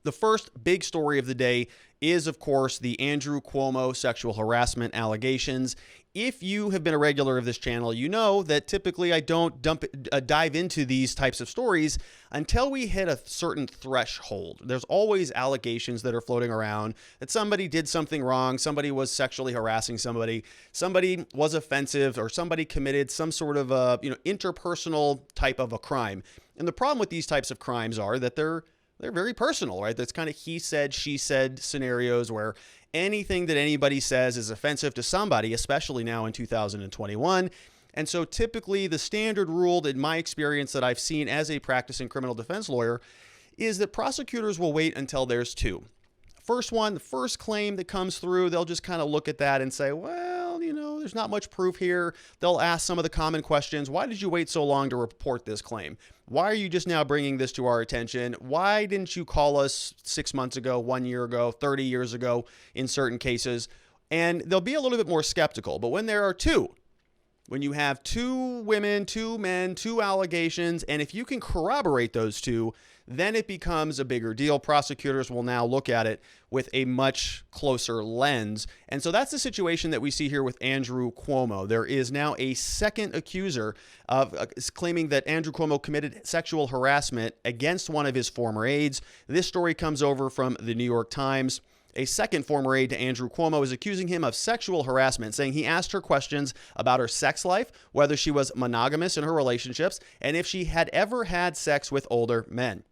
The first big story of the day is, of course, the Andrew Cuomo sexual harassment allegations. If you have been a regular of this channel, you know that typically I don't dive into these types of stories until we hit a certain threshold. There's always allegations that are floating around that somebody did something wrong, somebody was sexually harassing somebody was offensive, or somebody committed some sort of a interpersonal type of a crime. And the problem with these types of crimes are that they're very personal, right? That's kind of he said, she said scenarios where anything that anybody says is offensive to somebody, especially now in 2021. And so typically the standard rule, in my experience that I've seen as a practicing criminal defense lawyer, is that prosecutors will wait until there's two. The first claim that comes through, they'll just kind of look at that and say, well, there's not much proof here. They'll ask some of the common questions. Why did you wait so long to report this claim? Why are you just now bringing this to our attention? Why didn't you call us 6 months ago, 1 year ago, 30 years ago in certain cases? And they'll be a little bit more skeptical. But when there are two, when you have two women, two men, two allegations, and if you can corroborate those two, then it becomes a bigger deal. Prosecutors will now look at it with a much closer lens. And so that's the situation that we see here with Andrew Cuomo. There is now a second accuser of claiming that Andrew Cuomo committed sexual harassment against one of his former aides. This story comes over from the New York Times. A second former aide to Andrew Cuomo is accusing him of sexual harassment, saying he asked her questions about her sex life, whether she was monogamous in her relationships, and if she had ever had sex with older men.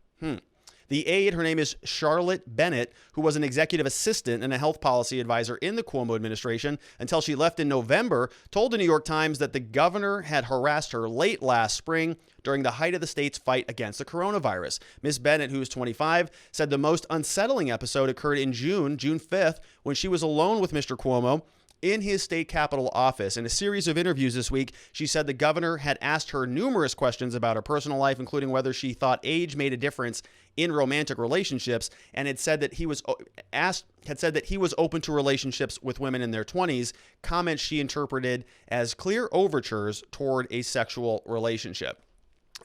The aide, her name is Charlotte Bennett, who was an executive assistant and a health policy advisor in the Cuomo administration until she left in November, told the New York Times that the governor had harassed her late last spring during the height of the state's fight against the coronavirus. Ms. Bennett, who is 25, said the most unsettling episode occurred in June 5th, when she was alone with Mr. Cuomo in his state capitol office. In a series of interviews this week, she said the governor had asked her numerous questions about her personal life, including whether she thought age made a difference in romantic relationships, and had said that he was open to relationships with women in their 20s, comments she interpreted as clear overtures toward a sexual relationship.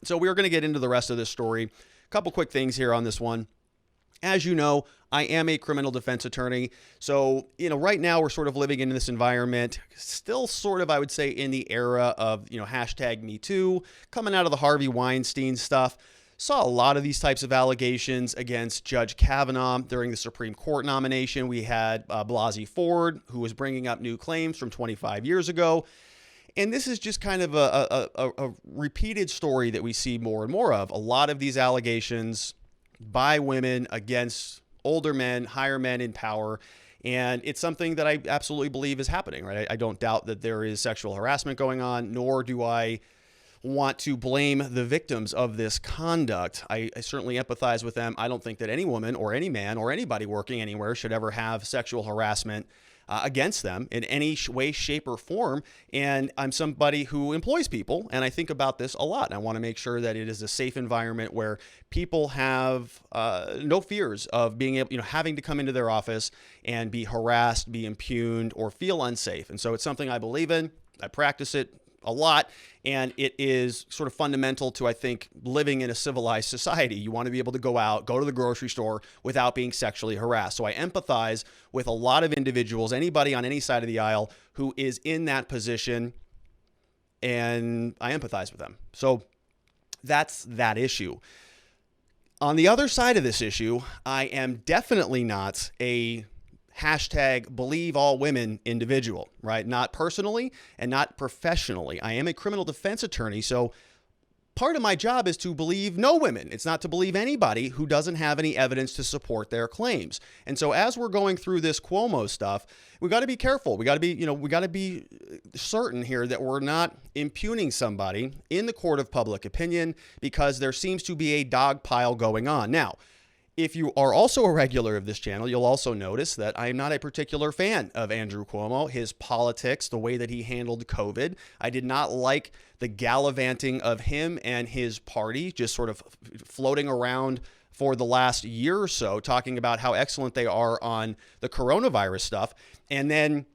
So we're going to get into the rest of this story. A couple quick things here on this one. As you know, I am a criminal defense attorney. So, right now we're sort of living in this environment, still sort of, I would say, in the era of, hashtag Me Too, coming out of the Harvey Weinstein stuff. Saw a lot of these types of allegations against Judge Kavanaugh during the Supreme Court nomination. We had Blasey Ford, who was bringing up new claims from 25 years ago. And this is just kind of a repeated story that we see more and more of. A lot of these allegations by women against older men, higher men in power. And it's something that I absolutely believe is happening, right? I don't doubt that there is sexual harassment going on, nor do I want to blame the victims of this conduct. I certainly empathize with them. I don't think that any woman or any man or anybody working anywhere should ever have sexual harassment against them in any way, shape, or form. And I'm somebody who employs people, and I think about this a lot. And I want to make sure that it is a safe environment where people have no fears of being able, having to come into their office and be harassed, be impugned, or feel unsafe. And so it's something I believe in. I practice it a lot, and it is sort of fundamental to, I think, living in a civilized society. You want to be able to go out, go to the grocery store without being sexually harassed. So I empathize with a lot of individuals, anybody on any side of the aisle who is in that position, and I empathize with them. So that's that issue. On the other side of this issue, I am definitely not a hashtag believe all women individual, right? Not personally and not professionally. I am a criminal defense attorney, so part of my job is to believe no women. It's not to believe anybody who doesn't have any evidence to support their claims. And so as we're going through this Cuomo stuff, we got to be careful. We got to be certain here that we're not impugning somebody in the court of public opinion because there seems to be a dog pile going on. Now, if you are also a regular of this channel, you'll also notice that I am not a particular fan of Andrew Cuomo, his politics, the way that he handled COVID. I did not like the gallivanting of him and his party, just sort of floating around for the last year or so, talking about how excellent they are on the coronavirus stuff. And then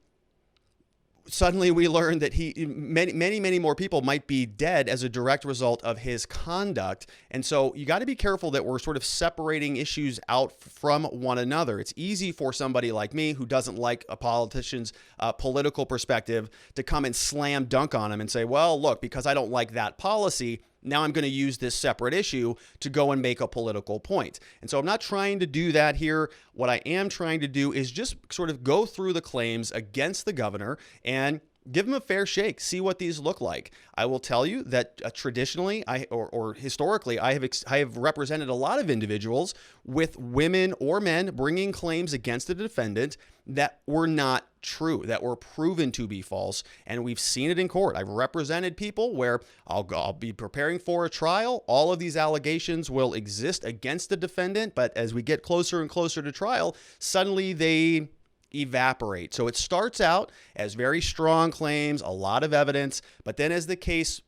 suddenly we learned that many more people might be dead as a direct result of his conduct. And so you got to be careful that we're sort of separating issues out from one another. It's easy for somebody like me who doesn't like a politician's political perspective to come and slam dunk on him and say, well, look, because I don't like that policy, now I'm going to use this separate issue to go and make a political point. And so I'm not trying to do that here. What I am trying to do is just sort of go through the claims against the governor and give him a fair shake, see what these look like. I will tell you that traditionally, or historically, I have represented a lot of individuals with women or men bringing claims against the defendant that were not true, that were proven to be false, and we've seen it in court. I've represented people where I'll be preparing for a trial. All of these allegations will exist against the defendant, but as we get closer and closer to trial, suddenly they evaporate. So it starts out as very strong claims, a lot of evidence, but then as the case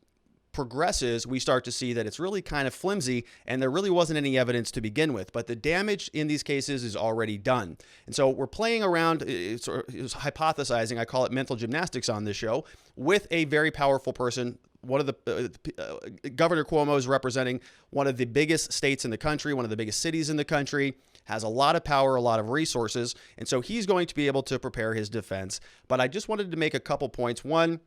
progresses, we start to see that it's really kind of flimsy and there really wasn't any evidence to begin with, but the damage in these cases is already done. And so we're playing around, it's hypothesizing, I call it mental gymnastics on this show, with a very powerful person. One of the Governor Cuomo is representing one of the biggest states in the country, one of the biggest cities in the country, has a lot of power, a lot of resources, and so he's going to be able to prepare his defense. But I just wanted to make a couple points. One,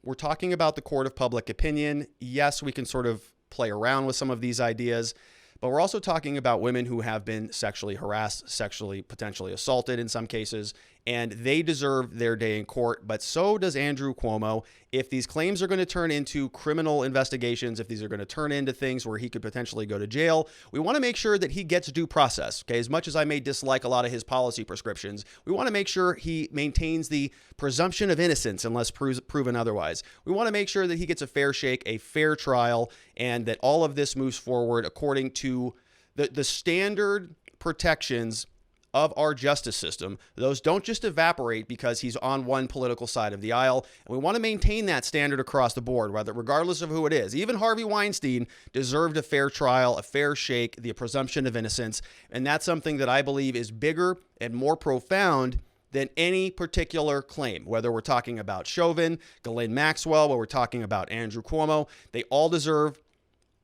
we're talking about the court of public opinion. Yes, we can sort of play around with some of these ideas, but we're also talking about women who have been sexually harassed, sexually potentially assaulted in some cases, and they deserve their day in court, but so does Andrew Cuomo. If these claims are going to turn into criminal investigations, if these are going to turn into things where he could potentially go to jail, we want to make sure that he gets due process. Okay, as much as I may dislike a lot of his policy prescriptions, we want to make sure he maintains the presumption of innocence unless proven otherwise. We want to make sure that he gets a fair shake, a fair trial, and that all of this moves forward according to the standard protections of our justice system. Those don't just evaporate because he's on one political side of the aisle. And we want to maintain that standard across the board, regardless of who it is. Even Harvey Weinstein deserved a fair trial, a fair shake, the presumption of innocence. And that's something that I believe is bigger and more profound than any particular claim, whether we're talking about Chauvin, Ghislaine Maxwell, whether we're talking about Andrew Cuomo. They all deserve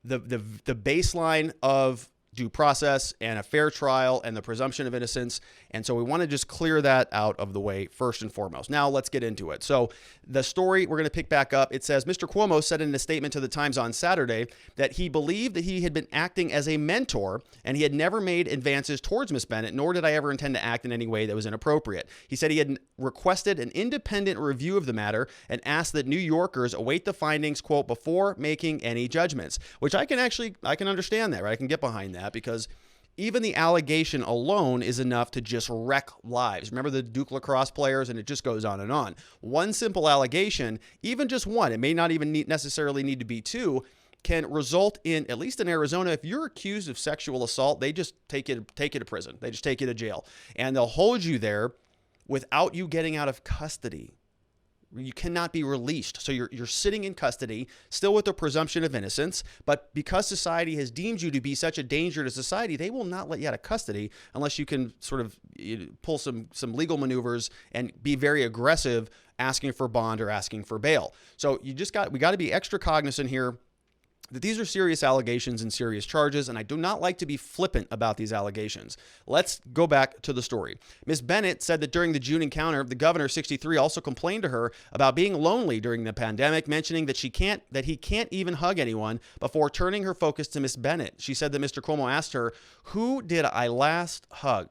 the baseline of due process and a fair trial and the presumption of innocence. And so we want to just clear that out of the way first and foremost. Now let's get into it. So the story we're going to pick back up. It says Mr. Cuomo said in a statement to the Times on Saturday that he believed that he had been acting as a mentor and he had never made advances towards Miss Bennett, nor did I ever intend to act in any way that was inappropriate. He said he had requested an independent review of the matter and asked that New Yorkers await the findings, quote, before making any judgments, which I can understand that, right? I can get behind that because even the allegation alone is enough to just wreck lives. Remember the Duke lacrosse players, and it just goes on and on. One simple allegation, even just one, it may not even necessarily need to be two, can result in, at least in Arizona, if you're accused of sexual assault, they just take you to prison. They just take you to jail. And they'll hold you there without you getting out of custody. You cannot be released. So you're sitting in custody, still with the presumption of innocence, but because society has deemed you to be such a danger to society, they will not let you out of custody unless you can sort of pull some legal maneuvers and be very aggressive asking for bond or asking for bail. So we got to be extra cognizant here that these are serious allegations and serious charges, and I do not like to be flippant about these allegations. Let's go back to the story. Ms. Bennett said that during the June encounter, the governor, 63, also complained to her about being lonely during the pandemic, mentioning that he can't even hug anyone before turning her focus to Ms. Bennett. She said that Mr. Cuomo asked her, "Who did I last hug?"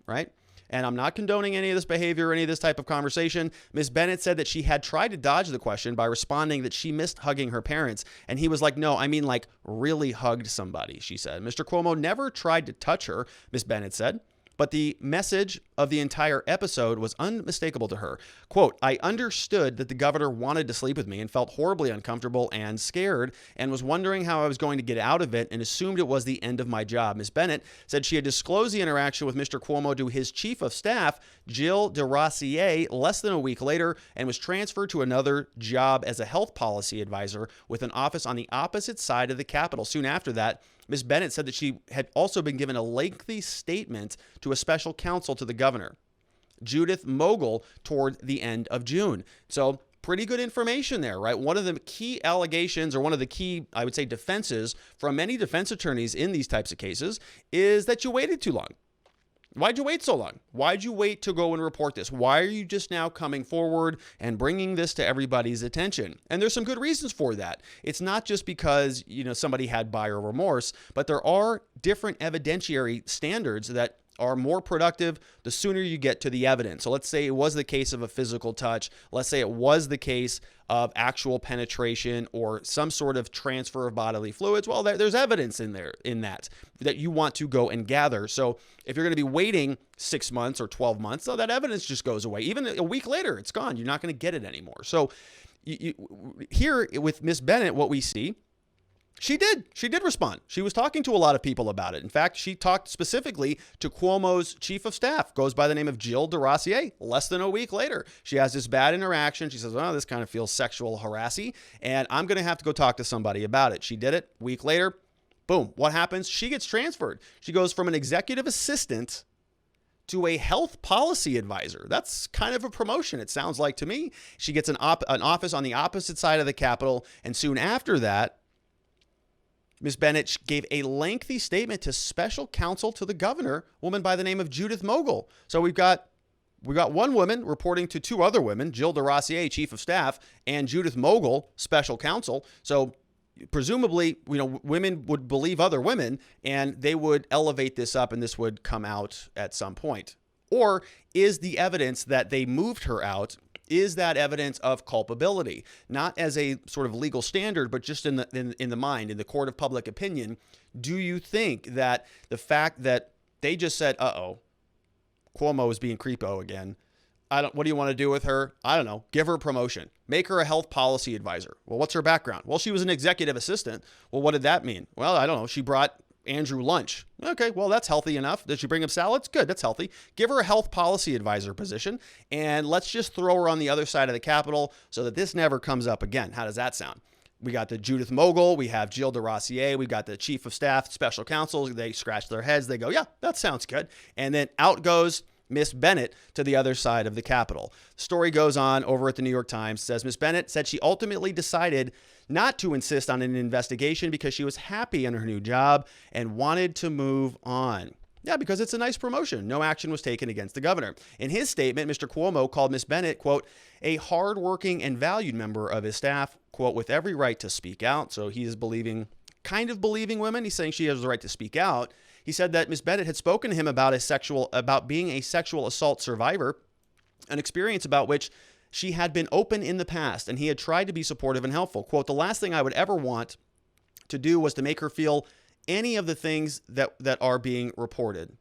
Right? And I'm not condoning any of this behavior or any of this type of conversation. Ms. Bennett said that she had tried to dodge the question by responding that she missed hugging her parents. And he was like, "No, I mean like really hugged somebody," she said. Mr. Cuomo never tried to touch her, Ms. Bennett said. But the message of the entire episode was unmistakable to her. Quote, "I understood that the governor wanted to sleep with me and felt horribly uncomfortable and scared and was wondering how I was going to get out of it and assumed it was the end of my job." Ms. Bennett said she had disclosed the interaction with Mr. Cuomo to his chief of staff, Jill DeRossier, less than a week later and was transferred to another job as a health policy advisor with an office on the opposite side of the Capitol. Soon after that, Ms. Bennett said that she had also been given a lengthy statement to a special counsel to the governor. Judith Mogul toward the end of June. So pretty good information there, right? One of the key allegations, or one of the key, I would say, defenses from many defense attorneys in these types of cases is that you waited too long. Why'd you wait so long? Why'd you wait to go and report this? Why are you just now coming forward and bringing this to everybody's attention? And there's some good reasons for that. It's not just because, somebody had buyer remorse, but there are different evidentiary standards that are more productive the sooner you get to the evidence. So let's say it was the case of a physical touch. Let's say it was the case of actual penetration or some sort of transfer of bodily fluids. Well, there's evidence in there in that you want to go and gather. So if you're going to be waiting 6 months or 12 months, so that evidence just goes away. Even a week later, it's gone. You're not going to get it anymore. So here with Miss Bennett, what we see, she did respond. She was talking to a lot of people about it. In fact, she talked specifically to Cuomo's chief of staff, goes by the name of Jill DeRossier. Less than a week later, she has this bad interaction. She says, oh, this kind of feels sexual harassing, and I'm going to have to go talk to somebody about it. She did it. A week later, boom, what happens? She gets transferred. She goes from an executive assistant to a health policy advisor. That's kind of a promotion, it sounds like to me. She gets an office on the opposite side of the Capitol, and soon after that, Ms. Bennett gave a lengthy statement to special counsel to the governor, a woman by the name of Judith Mogul. So we've got one woman reporting to two other women, Jill DeRossier, chief of staff, and Judith Mogul, special counsel. So presumably, women would believe other women, and they would elevate this up, and this would come out at some point. Or is the evidence that they moved her out, is that evidence of culpability, not as a sort of legal standard, but just in the mind, in the court of public opinion? Do you think that the fact that they just said, uh-oh, Cuomo is being creepo again, what do you want to do with her? I don't know. Give her a promotion. Make her a health policy advisor. Well, what's her background? Well, she was an executive assistant. Well, what did that mean? Well, I don't know. She brought Andrew lunch. Okay, well, that's healthy enough. Did she bring him salads? Good, that's healthy. Give her a health policy advisor position, and let's just throw her on the other side of the Capitol so that this never comes up again. How does that sound? We got the Judith Mogul, we have Jill DeRossier, we got the chief of staff, special counsel. They scratch their heads. They go, yeah, that sounds good. And then out goes Miss Bennett to the other side of the Capitol. The story goes on over at the New York Times. Says Miss Bennett said she ultimately decided not to insist on an investigation because she was happy in her new job and wanted to move on. Yeah, because it's a nice promotion. No action was taken against the governor. In his statement, Mr. Cuomo called Miss Bennett, quote, a hardworking and valued member of his staff, quote, with every right to speak out. So he is kind of believing women. He's saying she has the right to speak out. He said that Miss Bennett had spoken to him about being a sexual assault survivor, an experience about which she had been open in the past, and he had tried to be supportive and helpful. Quote, the last thing I would ever want to do was to make her feel any of the things that are being reported.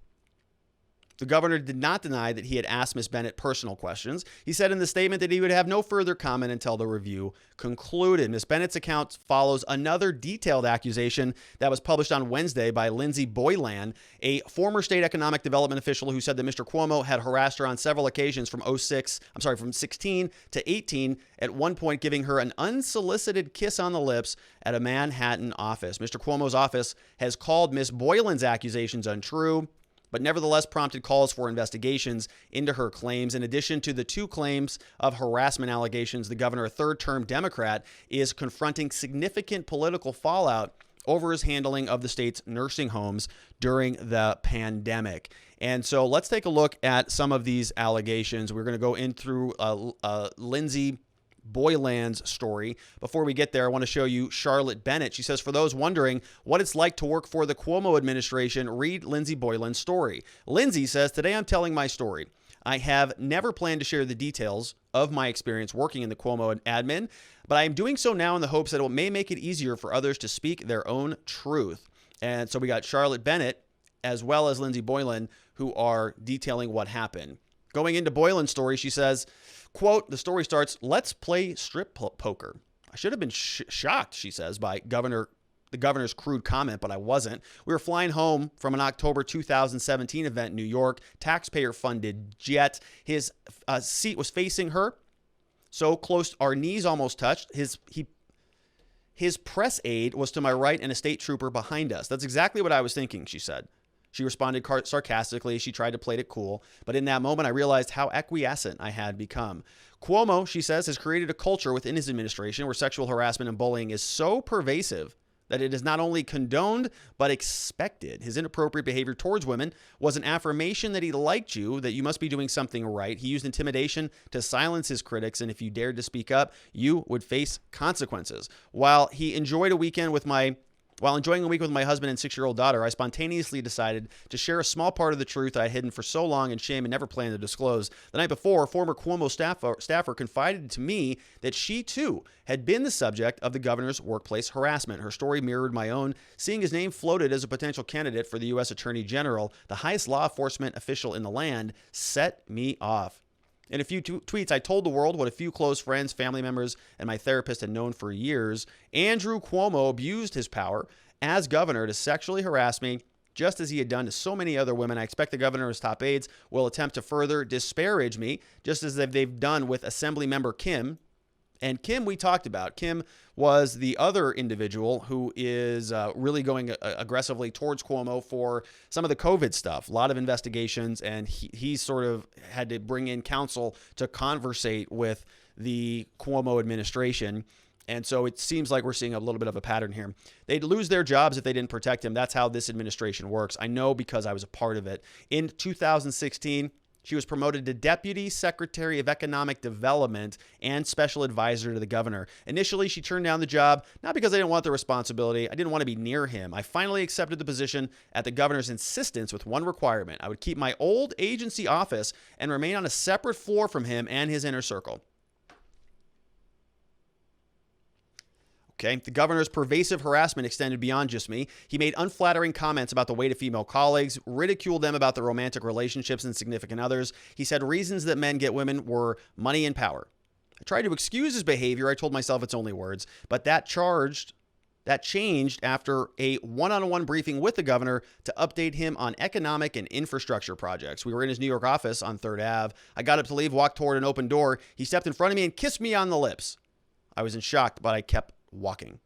The governor did not deny that he had asked Ms. Bennett personal questions. He said in the statement that he would have no further comment until the review concluded. Ms. Bennett's account follows another detailed accusation that was published on Wednesday by Lindsey Boylan, a former state economic development official who said that Mr. Cuomo had harassed her on several occasions from 16 to 18, at one point giving her an unsolicited kiss on the lips at a Manhattan office. Mr. Cuomo's office has called Ms. Boylan's accusations untrue, but nevertheless prompted calls for investigations into her claims. In addition to the two claims of harassment allegations, the governor, a third-term Democrat, is confronting significant political fallout over his handling of the state's nursing homes during the pandemic. And so let's take a look at some of these allegations. We're going to go in through Lindsey Boylan's story. Before we get there, I want to show you Charlotte Bennett. She says, for those wondering what it's like to work for the Cuomo administration, read Lindsey Boylan's story. Lindsey says, today I'm telling my story. I have never planned to share the details of my experience working in the Cuomo admin, but I am doing so now in the hopes that it may make it easier for others to speak their own truth. And so we got Charlotte Bennett as well as Lindsey Boylan who are detailing what happened. Going into Boylan's story, she says, quote, the story starts, let's play strip poker. I should have been shocked, she says, by the governor's crude comment, but I wasn't. We were flying home from an October 2017 event in New York, taxpayer-funded jet. His seat was facing her, so close our knees almost touched. His press aide was to my right and a state trooper behind us. That's exactly what I was thinking, she said. She responded sarcastically. She tried to play it cool. But in that moment, I realized how acquiescent I had become. Cuomo, she says, has created a culture within his administration where sexual harassment and bullying is so pervasive that it is not only condoned, but expected. His inappropriate behavior towards women was an affirmation that he liked you, that you must be doing something right. He used intimidation to silence his critics, and if you dared to speak up, you would face consequences. While enjoying a week with my husband and 6-year-old daughter, I spontaneously decided to share a small part of the truth I had hidden for so long in shame and never planned to disclose. The night before, a former Cuomo staffer confided to me that she, too, had been the subject of the governor's workplace harassment. Her story mirrored my own. Seeing his name floated as a potential candidate for the U.S. Attorney General, the highest law enforcement official in the land, set me off. In a few tweets, I told the world what a few close friends, family members, and my therapist had known for years. Andrew Cuomo abused his power as governor to sexually harass me, just as he had done to so many other women. I expect the governor and his top aides will attempt to further disparage me, just as they've done with Assembly Member Kim. And Kim, we talked about. Kim was the other individual who is really going aggressively towards Cuomo for some of the COVID stuff. A lot of investigations, and he sort of had to bring in counsel to conversate with the Cuomo administration. And so it seems like we're seeing a little bit of a pattern here. They'd lose their jobs if they didn't protect him. That's how this administration works. I know because I was a part of it. In 2016, she was promoted to Deputy Secretary of Economic Development and Special Advisor to the governor. Initially, she turned down the job, not because I didn't want the responsibility. I didn't want to be near him. I finally accepted the position at the governor's insistence with one requirement. I would keep my old agency office and remain on a separate floor from him and his inner circle. Okay. The governor's pervasive harassment extended beyond just me. He made unflattering comments about the weight of female colleagues, ridiculed them about their romantic relationships and significant others. He said reasons that men get women were money and power. I tried to excuse his behavior. I told myself it's only words, but that changed after a one-on-one briefing with the governor to update him on economic and infrastructure projects. We were in his New York office on 3rd Ave. I got up to leave, walked toward an open door. He stepped in front of me and kissed me on the lips. I was in shock, but I kept walking.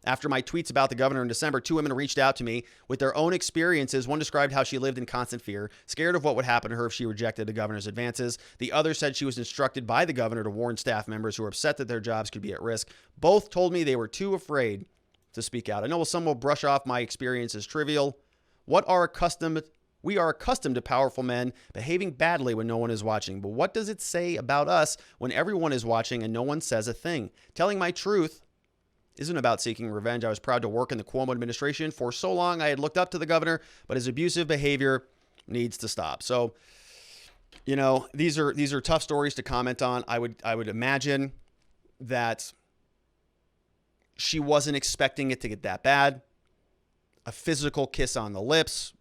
After my tweets about the governor in December, 2 women reached out to me with their own experiences. One described how she lived in constant fear, scared of what would happen to her if she rejected the governor's advances. The other said she was instructed by the governor to warn staff members who were upset that their jobs could be at risk. Both told me they were too afraid to speak out. I know some will brush off my experience as trivial. We are accustomed to powerful men behaving badly when no one is watching. But what does it say about us when everyone is watching and no one says a thing? Telling my truth isn't about seeking revenge. I was proud to work in the Cuomo administration. For so long, I had looked up to the governor, but his abusive behavior needs to stop. So, these are tough stories to comment on. I would imagine that she wasn't expecting it to get that bad. A physical kiss on the lips,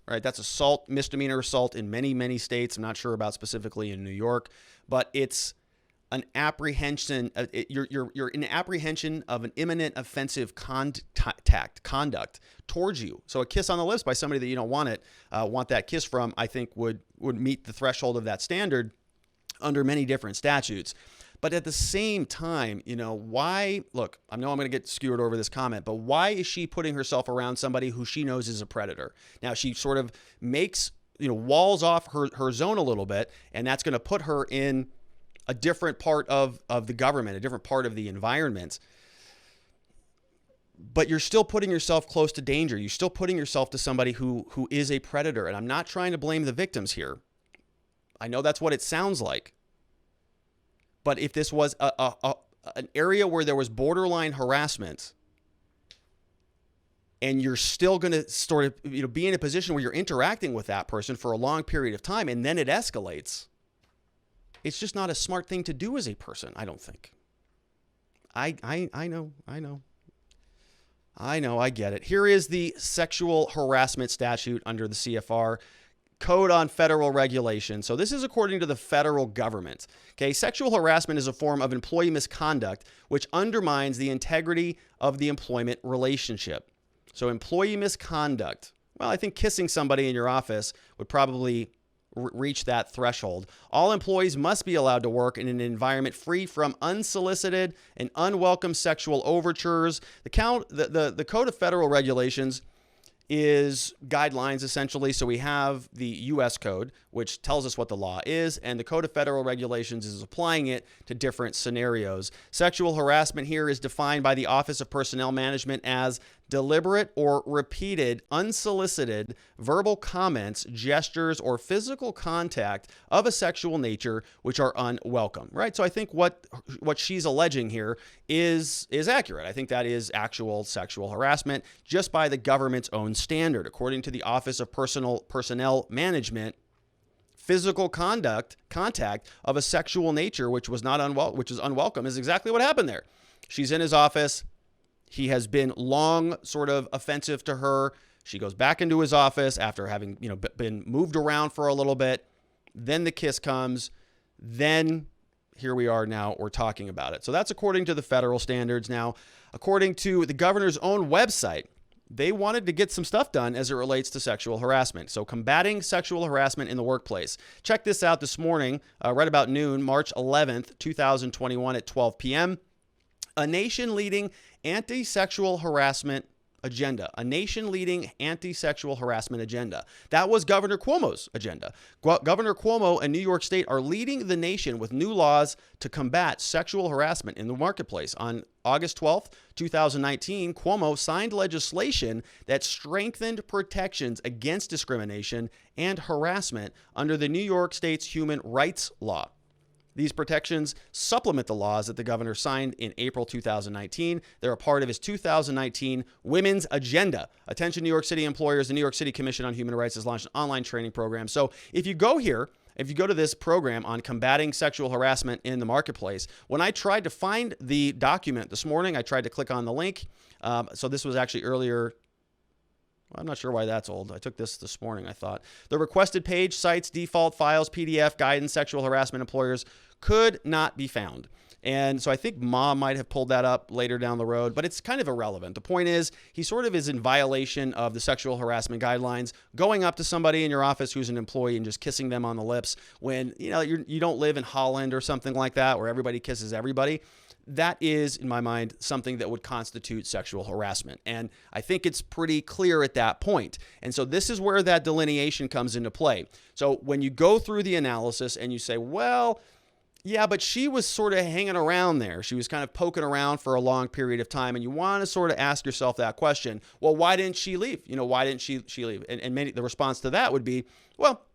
right? That's assault, misdemeanor assault in many, many states. I'm not sure about specifically in New York, but it's an apprehension. You're in apprehension of an imminent offensive conduct towards you. So a kiss on the lips by somebody that you don't want that kiss from, I think would meet the threshold of that standard under many different statutes. But at the same time, why? Look, I know I'm going to get skewered over this comment, but why is she putting herself around somebody who she knows is a predator? Now she sort of makes walls off her zone a little bit, and that's going to put her in a different part of the government, a different part of the environment. But you're still putting yourself close to danger. You're still putting yourself to somebody who is a predator. And I'm not trying to blame the victims here. I know that's what it sounds like. But if this was an area where there was borderline harassment, and you're still going to sort of be in a position where you're interacting with that person for a long period of time, and then it escalates, it's just not a smart thing to do as a person, I don't think. I know, I get it. Here is the sexual harassment statute under the CFR Code on Federal Regulation. So this is according to the federal government. Okay, sexual harassment is a form of employee misconduct which undermines the integrity of the employment relationship. So employee misconduct. Well, I think kissing somebody in your office would probably reach that threshold. All employees must be allowed to work in an environment free from unsolicited and unwelcome sexual overtures. The Code of Federal Regulations is guidelines, essentially. So we have the U.S. Code, which tells us what the law is, and the Code of Federal Regulations is applying it to different scenarios. Sexual harassment here is defined by the Office of Personnel Management as deliberate or repeated, unsolicited verbal comments, gestures, or physical contact of a sexual nature which are unwelcome, right? So I think what she's alleging here is accurate. I think that is actual sexual harassment just by the government's own standard. According to the Office of Personnel Management, physical contact of a sexual nature which is unwelcome is exactly what happened there. She's in his office. He has been long sort of offensive to her. She goes back into his office after having, been moved around for a little bit. Then the kiss comes. Then here we are now, we're talking about it. So that's according to the federal standards. Now, according to the governor's own website, they wanted to get some stuff done as it relates to sexual harassment. So combating sexual harassment in the workplace. Check this out this morning, right about noon, March 11th, 2021 at 12 p.m. A nation-leading anti-sexual harassment agenda. A nation-leading anti-sexual harassment agenda. That was Governor Cuomo's agenda. Governor Cuomo and New York State are leading the nation with new laws to combat sexual harassment in the marketplace. On August 12th, 2019, Cuomo signed legislation that strengthened protections against discrimination and harassment under the New York State's human rights law. These protections supplement the laws that the governor signed in April 2019. They're a part of his 2019 Women's Agenda. Attention, New York City employers. The New York City Commission on Human Rights has launched an online training program. So if you go to this program on combating sexual harassment in the marketplace, when I tried to find the document this morning, I tried to click on the link. So this was actually earlier. I'm not sure why that's old. I took this morning, I thought. The requested page, sites, default files, PDF, guidance, sexual harassment employers could not be found. And so I think Mom might have pulled that up later down the road, but it's kind of irrelevant. The point is, he sort of is in violation of the sexual harassment guidelines, going up to somebody in your office who's an employee and just kissing them on the lips when, you don't live in Holland or something like that where everybody kisses everybody. That is, in my mind, something that would constitute sexual harassment. And I think it's pretty clear at that point. And so this is where that delineation comes into play. So when you go through the analysis and you say, well, yeah, but she was sort of hanging around there. She was kind of poking around for a long period of time. And you want to sort of ask yourself that question. Well, why didn't she leave? Why didn't she leave? And the response to that would be, well,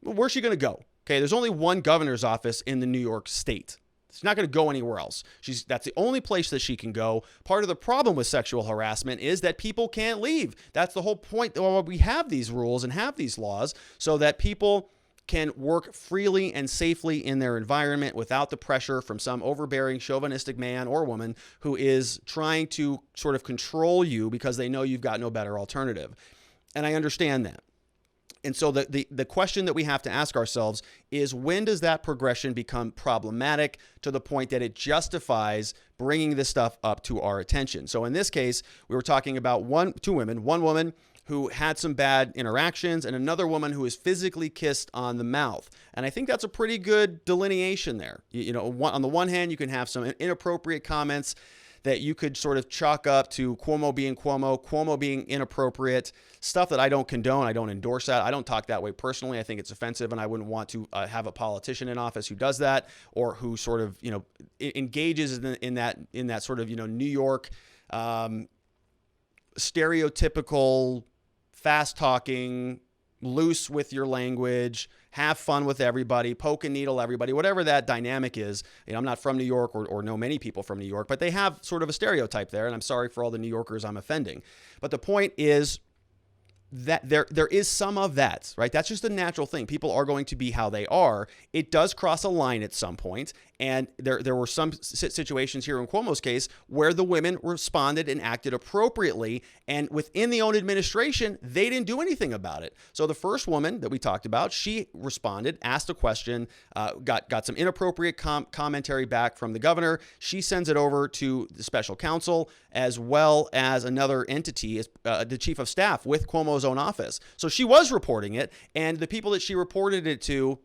where's she going to go? Okay, there's only one governor's office in the New York State. She's not going to go anywhere else. That's the only place that she can go. Part of the problem with sexual harassment is that people can't leave. That's the whole point. Well, we have these rules and have these laws so that people can work freely and safely in their environment without the pressure from some overbearing chauvinistic man or woman who is trying to sort of control you because they know you've got no better alternative. And I understand that. And so the question that we have to ask ourselves is, when does that progression become problematic to the point that it justifies bringing this stuff up to our attention? So in this case, we were talking about two women, one woman who had some bad interactions and another woman who was physically kissed on the mouth. And I think that's a pretty good delineation there. On the one hand, you can have some inappropriate comments that you could sort of chalk up to Cuomo being inappropriate, stuff that I don't condone. I don't endorse that. I don't talk that way personally. I think it's offensive, and I wouldn't want to have a politician in office who does that or who sort of, engages in that sort of, New York stereotypical, fast talking, loose with your language, have fun with everybody, poke and needle everybody, whatever that dynamic is. I'm not from New York or know many people from New York, but they have sort of a stereotype there, and I'm sorry for all the New Yorkers I'm offending. But the point is that there is some of that, right? That's just a natural thing. People are going to be how they are. It does cross a line at some point, and there were some situations here in Cuomo's case where the women responded and acted appropriately, and within the own administration, they didn't do anything about it. So the first woman that we talked about, she responded, asked a question, got some inappropriate commentary back from the governor. She sends it over to the special counsel as well as another entity, the chief of staff with Cuomo's own office. So she was reporting it, and the people that she reported it to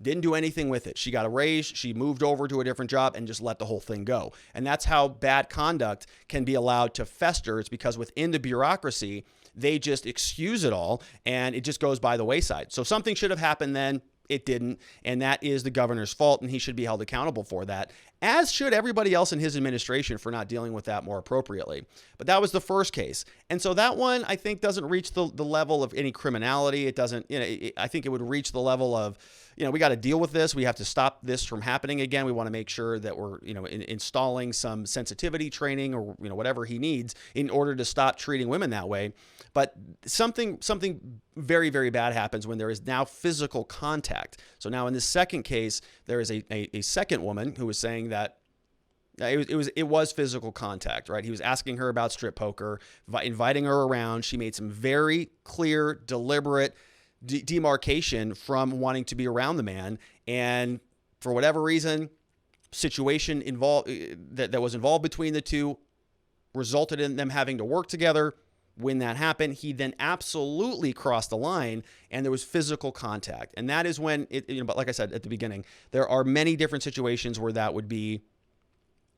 didn't do anything with it. She got a raise, she moved over to a different job, and just let the whole thing go. And that's how bad conduct can be allowed to fester. It's because within the bureaucracy, they just excuse it all and it just goes by the wayside. So something should have happened then. It didn't, and that is the governor's fault, and he should be held accountable for that, as should everybody else in his administration for not dealing with that more appropriately. But that was the first case. And so that one, I think, doesn't reach the level of any criminality. It doesn't, I think it would reach the level of, we got to deal with this. We have to stop this from happening again. We want to make sure that we're, installing some sensitivity training or, whatever he needs in order to stop treating women that way. But something very, very bad happens when there is now physical contact. So now in this second case, there is a second woman who was saying that it was physical contact, right? He was asking her about strip poker, inviting her around. She made some very clear, deliberate demarcation from wanting to be around the man. And for whatever reason, situation involved that was involved between the two resulted in them having to work together. When that happened, he then absolutely crossed the line and there was physical contact. And that is when but like I said at the beginning, there are many different situations where that would be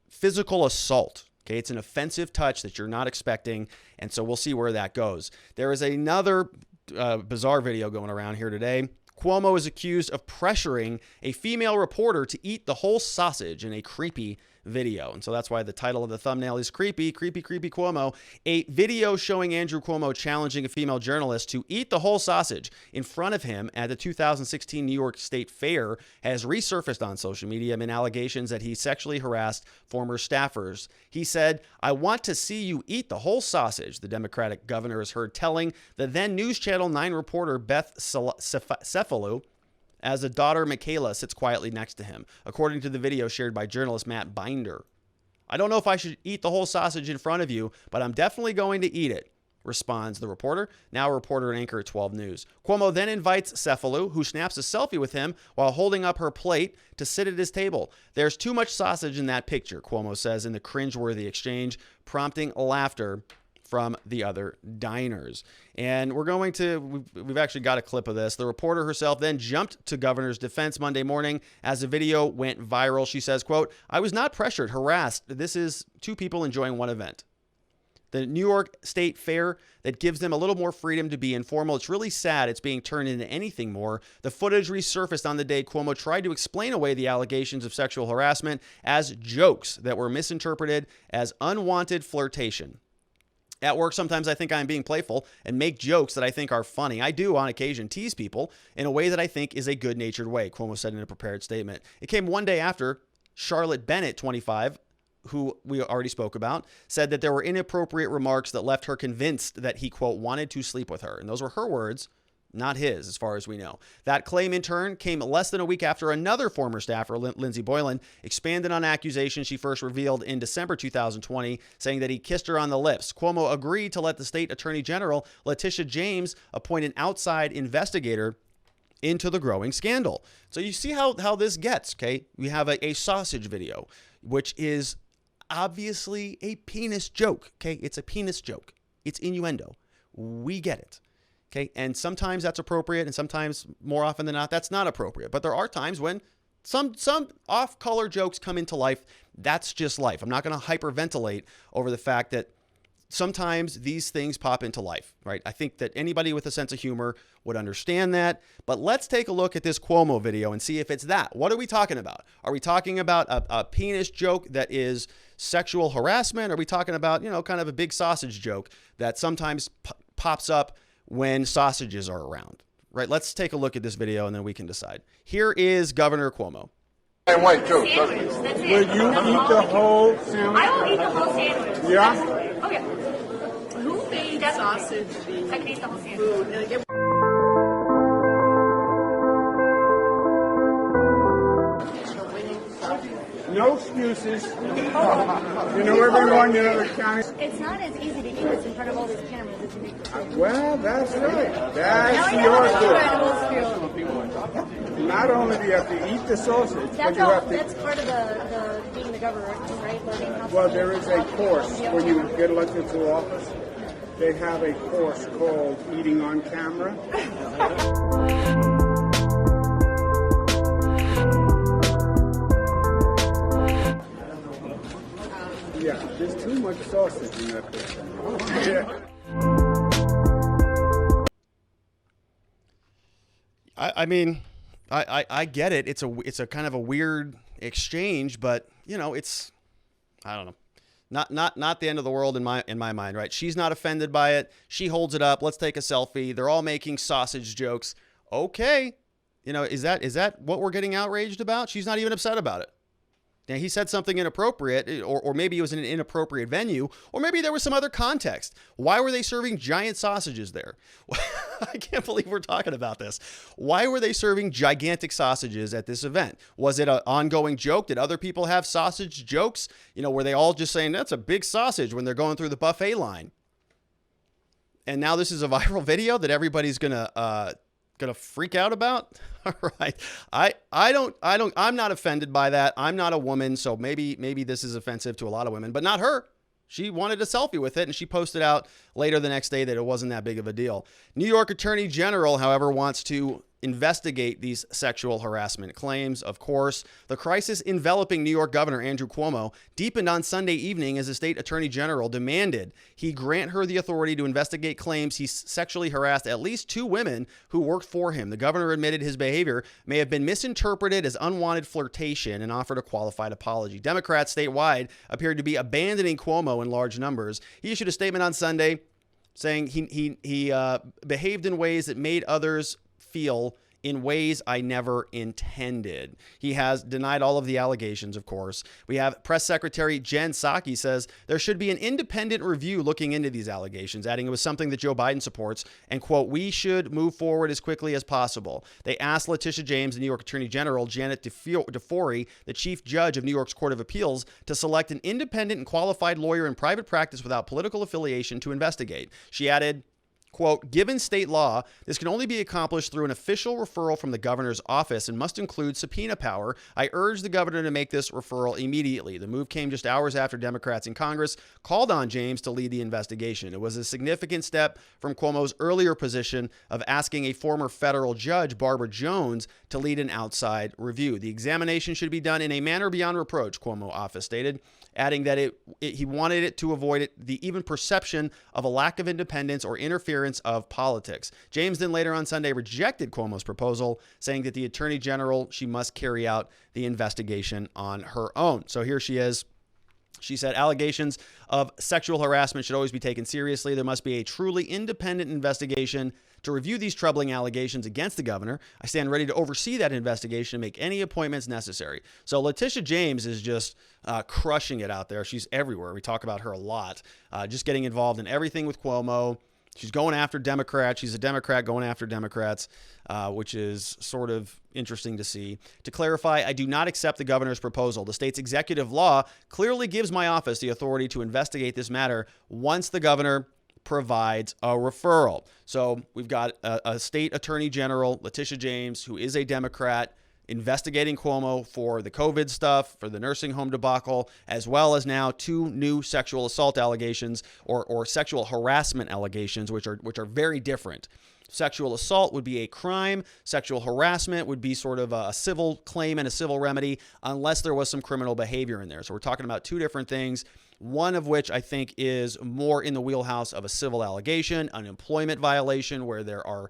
physical assault. Okay. It's an offensive touch that you're not expecting. And so we'll see where that goes. There is another bizarre video going around here today. Cuomo is accused of pressuring a female reporter to eat the whole sausage in a creepy video. And so that's why the title of the thumbnail is creepy Cuomo. A video showing Andrew Cuomo challenging a female journalist to eat the whole sausage in front of him at the 2016 New York State Fair has resurfaced on social media amid allegations that he sexually harassed former staffers. He said, "I want to see you eat the whole sausage," the Democratic governor is heard telling the then News Channel 9 reporter Beth Cefalu, as a daughter, Michaela, sits quietly next to him, according to the video shared by journalist Matt Binder. "I don't know if I should eat the whole sausage in front of you, but I'm definitely going to eat it," responds the reporter, now a reporter and anchor at 12 News. Cuomo then invites Cefalu, who snaps a selfie with him while holding up her plate, to sit at his table. "There's too much sausage in that picture," Cuomo says in the cringeworthy exchange, prompting laughter from the other diners. And we've actually got a clip of this. The reporter herself then jumped to governor's defense Monday morning as the video went viral. She says, quote, "I was not pressured, harassed. This is two people enjoying one event." The New York State Fair that gives them a little more freedom to be informal. It's really sad it's being turned into anything more. The footage resurfaced on the day Cuomo tried to explain away the allegations of sexual harassment as jokes that were misinterpreted as unwanted flirtation. "At work, sometimes I think I'm being playful and make jokes that I think are funny. I do, on occasion, tease people in a way that I think is a good-natured way," Cuomo said in a prepared statement. It came one day after Charlotte Bennett, 25, who we already spoke about, said that there were inappropriate remarks that left her convinced that he, quote, "wanted to sleep with her." And those were her words, not his, as far as we know. That claim, in turn, came less than a week after another former staffer, Lindsey Boylan, expanded on accusations she first revealed in December 2020, saying that he kissed her on the lips. Cuomo agreed to let the state attorney general, Letitia James, appoint an outside investigator into the growing scandal. So you see how this gets, okay? We have a sausage video, which is obviously a penis joke, okay? It's a penis joke. It's innuendo. We get it. Okay, and sometimes that's appropriate, and sometimes, more often than not, that's not appropriate. But there are times when some off-color jokes come into life. That's just life. I'm not going to hyperventilate over the fact that sometimes these things pop into life, right? I think that anybody with a sense of humor would understand that. But let's take a look at this Cuomo video and see if it's that. What are we talking about? Are we talking about a penis joke that is sexual harassment? Are we talking about, kind of a big sausage joke that sometimes pops up when sausages are around, right? Let's take a look at this video and then we can decide. Here is Governor Cuomo. White joke. Will you eat the whole sandwich? I will eat the whole sandwich. Yeah? Absolutely. Okay. Who made sausage? I can eat the whole sandwich. No excuses. Everyone, the county. It's not as easy to eat this in front of all these cameras as you make it seem. Well, that's right. Now That's we know your how good. incredible feel. Not only do you have to eat the sausage, but That's you all. have to. That's part of the being the governor, right? Learning how. Well, there is a course when you get elected to office. They have a course called Eating on Camera. Yeah, there's too much sausage in that thing. Yeah. I mean, I get it. It's a kind of a weird exchange, but it's, I don't know. Not the end of the world in my mind, right? She's not offended by it. She holds it up. Let's take a selfie. They're all making sausage jokes. Okay. Is that what we're getting outraged about? She's not even upset about it. Now, he said something inappropriate, or maybe it was in an inappropriate venue, or maybe there was some other context. Why were they serving giant sausages there? I can't believe we're talking about this. Why were they serving gigantic sausages at this event? Was it an ongoing joke? Did other people have sausage jokes? Were they all just saying, that's a big sausage when they're going through the buffet line? And now this is a viral video that everybody's gonna freak out about. All right. I'm not offended by that. I'm not a woman. So maybe this is offensive to a lot of women, but not her. She wanted a selfie with it, and she posted out later the next day that it wasn't that big of a deal. New York Attorney General, however, wants to investigate these sexual harassment claims. Of course, the crisis enveloping New York Governor Andrew Cuomo deepened on Sunday evening as the state attorney general demanded he grant her the authority to investigate claims he sexually harassed at least 2 women who worked for him. The governor admitted his behavior may have been misinterpreted as unwanted flirtation and offered a qualified apology. Democrats statewide appeared to be abandoning Cuomo in large numbers. He issued a statement on Sunday saying he behaved in ways that made others feel in ways I never intended. He has denied all of the allegations, of course. We have Press Secretary Jen Psaki says there should be an independent review looking into these allegations, adding it was something that Joe Biden supports and, quote, we should move forward as quickly as possible. They asked Letitia James, the New York Attorney General, Janet DeFori, the Chief Judge of New York's Court of Appeals, to select an independent and qualified lawyer in private practice without political affiliation to investigate. She added, quote, given state law, this can only be accomplished through an official referral from the governor's office and must include subpoena power. I urge the governor to make this referral immediately. The move came just hours after Democrats in Congress called on James to lead the investigation. It was a significant step from Cuomo's earlier position of asking a former federal judge, Barbara Jones, to lead an outside review. The examination should be done in a manner beyond reproach, Cuomo office stated, adding that he wanted it to avoid the even perception of a lack of independence or interference of politics. James then later on Sunday rejected Cuomo's proposal, saying that the attorney general, she must carry out the investigation on her own. So here she is. She said allegations of sexual harassment should always be taken seriously. There must be a truly independent investigation to review these troubling allegations against the governor. I stand ready to oversee that investigation and make any appointments necessary. So Letitia James is just crushing it out there. She's everywhere. We talk about her a lot, just getting involved in everything with Cuomo. She's going after Democrats. She's a Democrat going after Democrats, which is sort of interesting to see. To clarify, I do not accept the governor's proposal. The state's executive law clearly gives my office the authority to investigate this matter once the governor provides a referral. So we've got a state attorney general, Letitia James, who is a Democrat, investigating Cuomo for the COVID stuff, for the nursing home debacle, as well as now 2 new sexual assault allegations or sexual harassment allegations, which are very different. Sexual assault would be a crime. Sexual harassment would be sort of a civil claim and a civil remedy unless there was some criminal behavior in there. So we're talking about 2 different things. One of which I think is more in the wheelhouse of a civil allegation, an employment violation where there are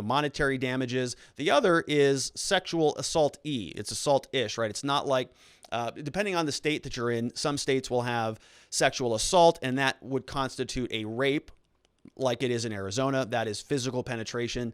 monetary damages. The other is sexual assault-y. It's assault-ish, right? It's not like, depending on the state that you're in, some states will have sexual assault, and that would constitute a rape, like it is in Arizona. That is physical penetration.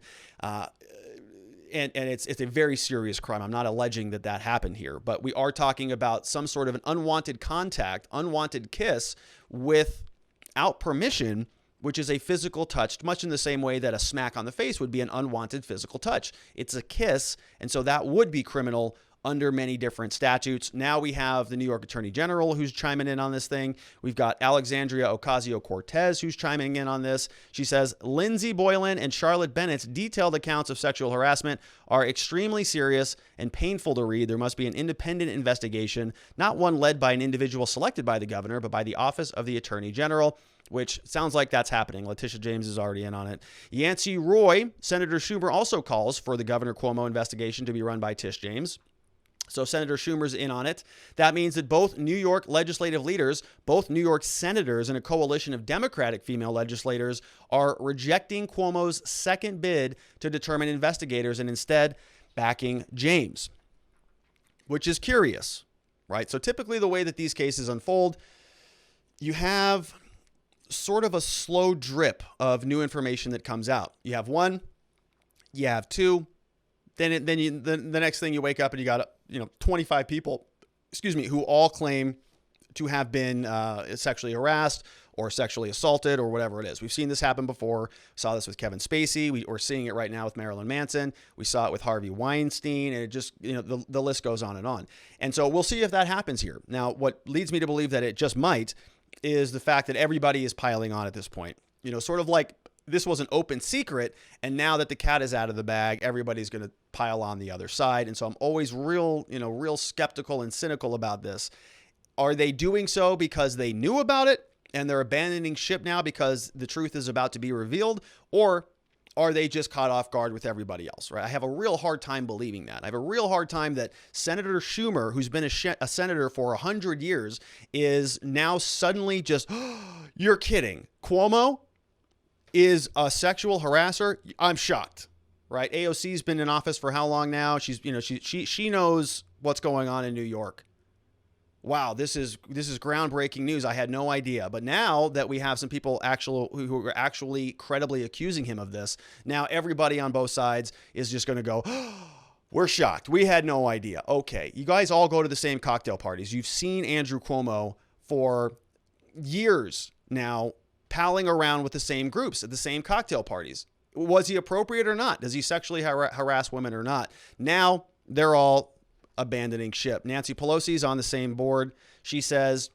And it's a very serious crime. I'm not alleging that happened here, but we are talking about some sort of an unwanted contact, unwanted kiss without permission, which is a physical touch, much in the same way that a smack on the face would be an unwanted physical touch. It's a kiss, and so that would be criminal under many different statutes. Now we have the New York Attorney General who's chiming in on this thing. We've got Alexandria Ocasio-Cortez who's chiming in on this. She says, Lindsey Boylan and Charlotte Bennett's detailed accounts of sexual harassment are extremely serious and painful to read. There must be an independent investigation, not one led by an individual selected by the governor, but by the Office of the Attorney General, which sounds like that's happening. Letitia James is already in on it. Yancey Roy, Senator Schumer also calls for the Governor Cuomo investigation to be run by Tish James. So Senator Schumer's in on it. That means that both New York legislative leaders, both New York senators, and a coalition of Democratic female legislators are rejecting Cuomo's second bid to determine investigators and instead backing James, which is curious, right? So typically the way that these cases unfold, you have sort of a slow drip of new information that comes out. You have one, you have two, then the next thing you wake up and you got 25 people, who all claim to have been sexually harassed or sexually assaulted or whatever it is. We've seen this happen before. We saw this with Kevin Spacey. We're seeing it right now with Marilyn Manson. We saw it with Harvey Weinstein, and it just, the list goes on. And so we'll see if that happens here. Now, what leads me to believe that it just might is the fact that everybody is piling on at this point. Sort of like this was an open secret, and now that the cat is out of the bag, everybody's going to pile on the other side. And so I'm always real skeptical and cynical about this. Are they doing so because they knew about it and they're abandoning ship now because the truth is about to be revealed? Or are they just caught off guard with everybody else, right? I have a real hard time believing that. I have a real hard time that Senator Schumer, who's been a senator for 100 years, is now suddenly just, you're kidding. Cuomo is a sexual harasser? I'm shocked, right? AOC's been in office for how long now? She knows what's going on in New York. Wow, this is groundbreaking news. I had no idea. But now that we have some people who are actually credibly accusing him of this, now everybody on both sides is just going to go, we're shocked. We had no idea. Okay, you guys all go to the same cocktail parties. You've seen Andrew Cuomo for years now palling around with the same groups at the same cocktail parties. Was he appropriate or not? Does he sexually harass women or not? Now they're all abandoning ship. Nancy Pelosi's on the same board. She says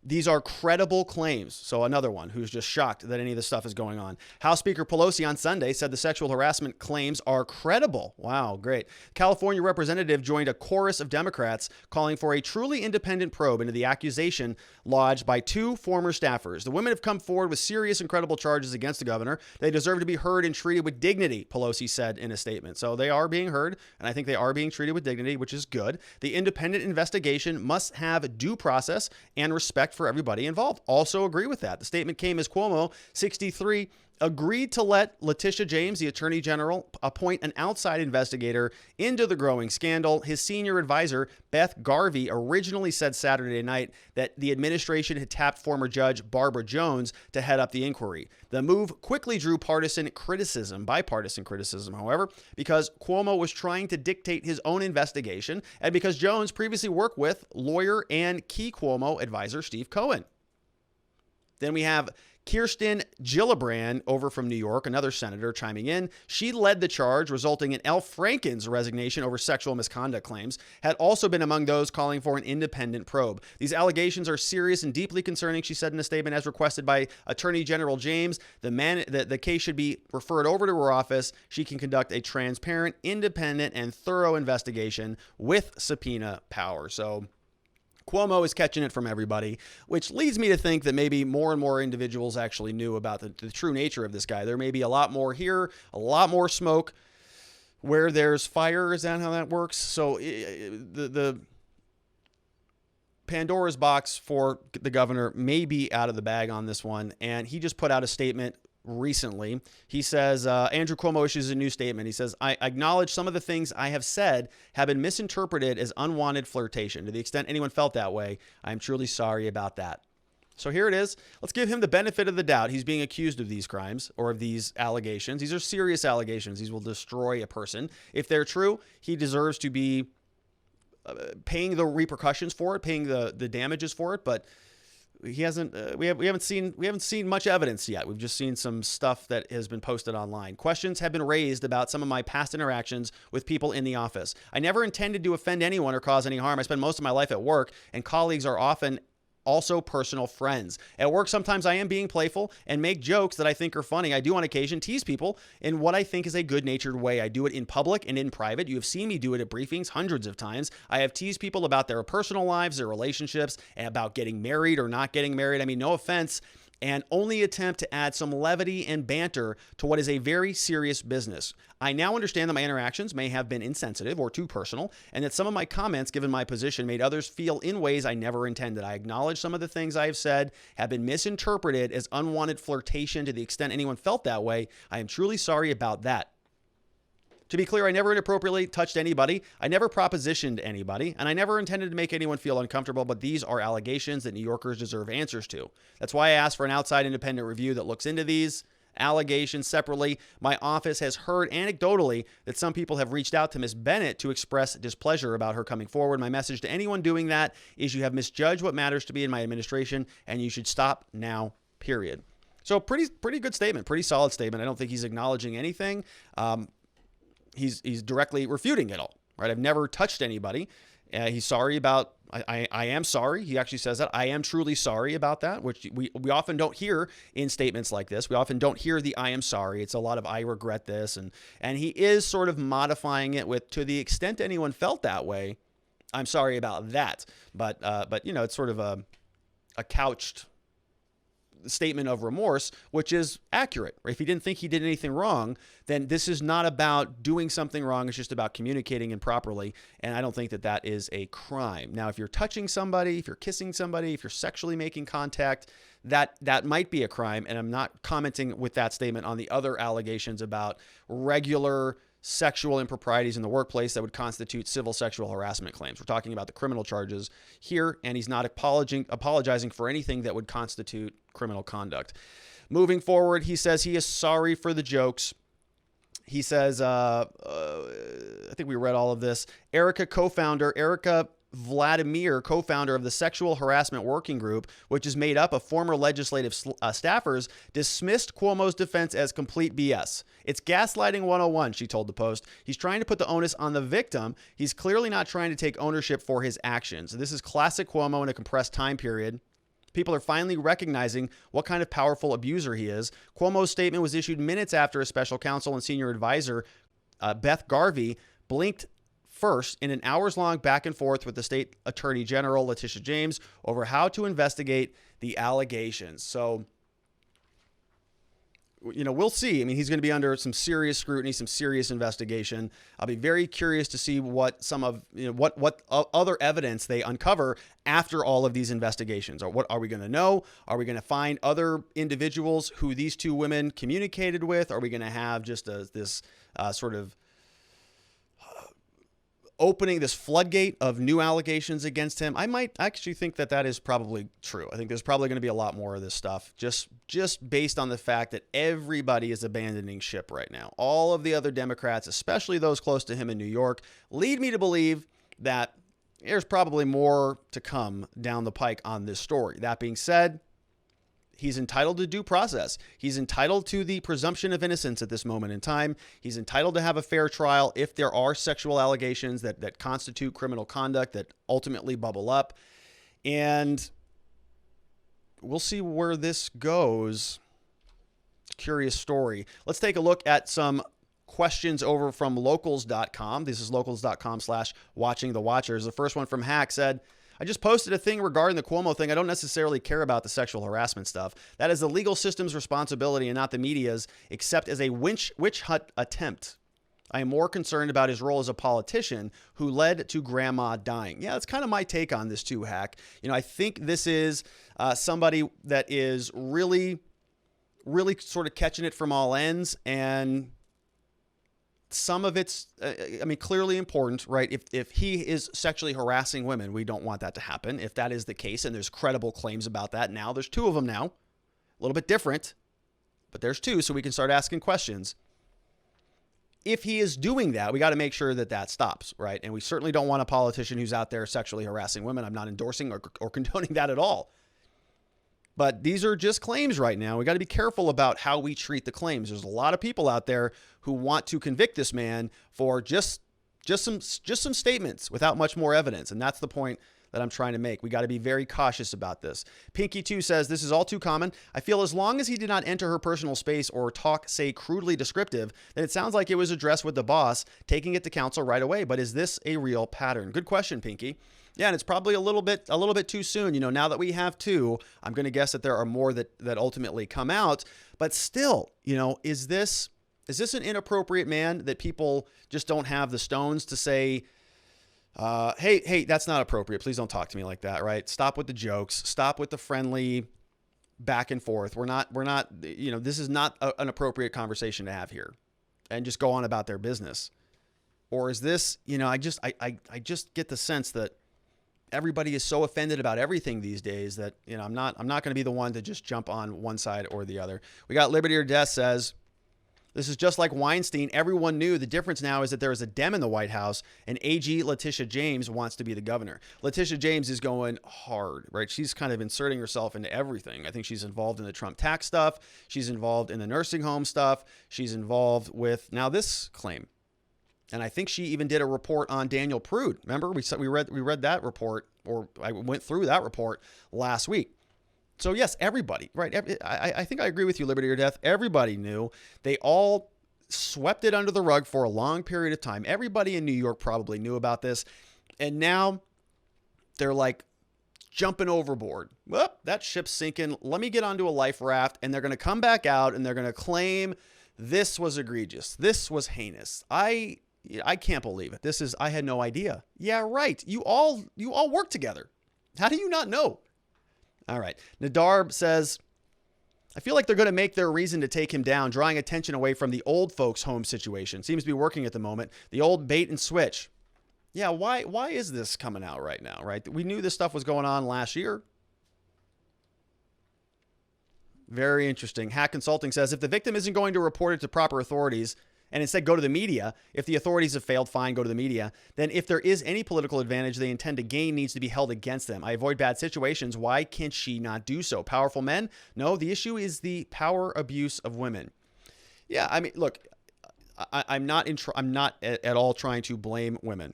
these are credible claims. So another one who's just shocked that any of this stuff is going on. House Speaker Pelosi on Sunday said the sexual harassment claims are credible. Wow, great. California representative joined a chorus of Democrats calling for a truly independent probe into the accusation lodged by two former staffers. The women have come forward with serious and credible charges against the governor. They deserve to be heard and treated with dignity, Pelosi said in a statement. So they are being heard, and I think they are being treated with dignity, which is good. The independent investigation must have due process and respect for everybody involved. Also agree with that. The statement came as Cuomo, 63, agreed to let Letitia James, the Attorney General, appoint an outside investigator into the growing scandal. His senior advisor, Beth Garvey, originally said Saturday night that the administration had tapped former Judge Barbara Jones to head up the inquiry. The move quickly drew bipartisan criticism, however, because Cuomo was trying to dictate his own investigation and because Jones previously worked with lawyer and key Cuomo advisor Steve Cohen. Then we have Kirsten Gillibrand over from New York, another senator, chiming in. She led the charge, resulting in Al Franken's resignation over sexual misconduct claims, had also been among those calling for an independent probe. These allegations are serious and deeply concerning, she said in a statement, as requested by Attorney General James. The case should be referred over to her office. She can conduct a transparent, independent, and thorough investigation with subpoena power. So Cuomo is catching it from everybody, which leads me to think that maybe more and more individuals actually knew about the true nature of this guy. There may be a lot more here, a lot more smoke. Where there's fire, is that how that works? So the Pandora's box for the governor may be out of the bag on this one, and he just put out a statement recently. He says, Andrew Cuomo issues a new statement. He says, I acknowledge some of the things I have said have been misinterpreted as unwanted flirtation. To the extent anyone felt that way, I am truly sorry about that. So here it is. Let's give him the benefit of the doubt. He's being accused of these crimes or of these allegations. These are serious allegations. These will destroy a person. If they're true, he deserves to be paying the repercussions for it, paying the damages for it, but he hasn't. We haven't seen much evidence yet. We've just seen some stuff that has been posted online. Questions have been raised about some of my past interactions with people in the office. I never intended to offend anyone or cause any harm. I spend most of my life at work, and colleagues are often also personal friends. At work, sometimes I am being playful and make jokes that I think are funny. I do on occasion tease people in what I think is a good-natured way. I do it in public and in private. You have seen me do it at briefings hundreds of times. I have teased people about their personal lives, their relationships, and about getting married or not getting married. I mean, no offense. and only attempt to add some levity and banter to what is a very serious business. I now understand that my interactions may have been insensitive or too personal, and that some of my comments, given my position, made others feel in ways I never intended. I acknowledge some of the things I have said have been misinterpreted as unwanted flirtation. To the extent anyone felt that way, I am truly sorry about that. To be clear, I never inappropriately touched anybody. I never propositioned anybody, and I never intended to make anyone feel uncomfortable, but these are allegations that New Yorkers deserve answers to. That's why I asked for an outside independent review that looks into these allegations separately. My office has heard anecdotally that some people have reached out to Ms. Bennett to express displeasure about her coming forward. My message to anyone doing that is you have misjudged what matters to me in my administration, and you should stop now, period. So pretty good statement, pretty solid statement. I don't think he's acknowledging anything. He's directly refuting it all, right? I've never touched anybody. He's sorry about, I am sorry. He actually says that. I am truly sorry about that, which we often don't hear in statements like this. We often don't hear the I am sorry. It's a lot of I regret this. And he is sort of modifying it with, to the extent anyone felt that way, I'm sorry about that. But you know, it's sort of a couched statement of remorse, which is accurate. Right? If he didn't think he did anything wrong, then this is not about doing something wrong. It's just about communicating improperly. And I don't think that that is a crime. Now, if you're touching somebody, if you're kissing somebody, if you're sexually making contact, that might be a crime. And I'm not commenting with that statement on the other allegations about regular sexual improprieties in the workplace that would constitute civil sexual harassment claims. We're talking about the criminal charges here, and he's not apologizing for anything that would constitute criminal conduct. Moving forward, he says he is sorry for the jokes. He says, I think we read all of this. Erica Vladimir, co-founder of the Sexual Harassment Working Group, which is made up of former legislative staffers, dismissed Cuomo's defense as complete BS. It's gaslighting 101, she told the Post. He's trying to put the onus on the victim. He's clearly not trying to take ownership for his actions. This is classic Cuomo in a compressed time period. People are finally recognizing what kind of powerful abuser he is. Cuomo's statement was issued minutes after a special counsel and senior advisor, Beth Garvey, blinked first in an hours-long back and forth with the state attorney general, Letitia James, over how to investigate the allegations. So, you know, we'll see. I mean, he's going to be under some serious scrutiny, some serious investigation. I'll be very curious to see what some of, you know, what other evidence they uncover after all of these investigations. Or what are we going to know? Are we going to find other individuals who these two women communicated with? Are we going to have just this sort of opening this floodgate of new allegations against him? I might actually think that that is probably true. I think there's probably going to be a lot more of this stuff just based on the fact that everybody is abandoning ship right now. All of the other Democrats, especially those close to him in New York, lead me to believe that there's probably more to come down the pike on this story. That being said, he's entitled to due process. He's entitled to the presumption of innocence at this moment in time. He's entitled to have a fair trial if there are sexual allegations that constitute criminal conduct that ultimately bubble up. And we'll see where this goes. Curious story. Let's take a look at some questions over from locals.com. This is locals.com/watching the watchers. The first one from Hack said, I just posted a thing regarding the Cuomo thing. I don't necessarily care about the sexual harassment stuff. That is the legal system's responsibility and not the media's, except as a witch hunt attempt. I am more concerned about his role as a politician who led to grandma dying. Yeah, that's kind of my take on this too, Hack. You know, I think this is somebody that is really, really sort of catching it from all ends, and some of it's, I mean, clearly important, right? If he is sexually harassing women, we don't want that to happen. If that is the case, and there's credible claims about that now, there's two of them now, a little bit different, but there's two, so we can start asking questions. If he is doing that, we got to make sure that that stops, right? And we certainly don't want a politician who's out there sexually harassing women. I'm not endorsing or condoning that at all. But these are just claims right now. We got to be careful about how we treat the claims. There's a lot of people out there who want to convict this man for just some statements without much more evidence. And that's the point that I'm trying to make. We got to be very cautious about this. Pinky2 says, this is all too common. I feel as long as he did not enter her personal space or talk, say, crudely descriptive, then it sounds like it was addressed with the boss, taking it to counsel right away. But is this a real pattern? Good question, Pinky. Yeah, and it's probably a little bit too soon. Now that we have two, I'm going to guess that there are more that ultimately come out. But still, is this an inappropriate man that people just don't have the stones to say, hey, that's not appropriate. Please don't talk to me like that, right? Stop with the jokes. Stop with the friendly back and forth. We're not, this is not an appropriate conversation to have here, and just go on about their business. Or is this, I just get the sense that everybody is so offended about everything these days that, I'm not going to be the one to just jump on one side or the other. We got Liberty or Death says, this is just like Weinstein. Everyone knew. The difference now is that there is a Dem in the White House, and AG Letitia James wants to be the governor. Letitia James is going hard, right? She's kind of inserting herself into everything. I think she's involved in the Trump tax stuff. She's involved in the nursing home stuff. She's involved with now this claim. And I think she even did a report on Daniel Prude. Remember, we read that report, or I went through that report last week. So yes, everybody, right? I think I agree with you, Liberty or Death. Everybody knew. They all swept it under the rug for a long period of time. Everybody in New York probably knew about this. And now they're like jumping overboard. Well, that ship's sinking. Let me get onto a life raft. And they're going to come back out and they're going to claim this was egregious. This was heinous. I can't believe it. I had no idea. Yeah, right. You all work together. How do you not know? All right. Nadarb says, I feel like they're going to make their reason to take him down, drawing attention away from the old folks' home situation. Seems to be working at the moment. The old bait and switch. Yeah, why is this coming out right now, right? We knew this stuff was going on last year. Very interesting. Hack Consulting says, if the victim isn't going to report it to proper authorities, and instead go to the media, if the authorities have failed, fine, go to the media, then if there is any political advantage they intend to gain needs to be held against them. I avoid bad situations. Why can't she not do so? Powerful men? No, the issue is the power abuse of women. Yeah, I mean, look, I'm not at all trying to blame women,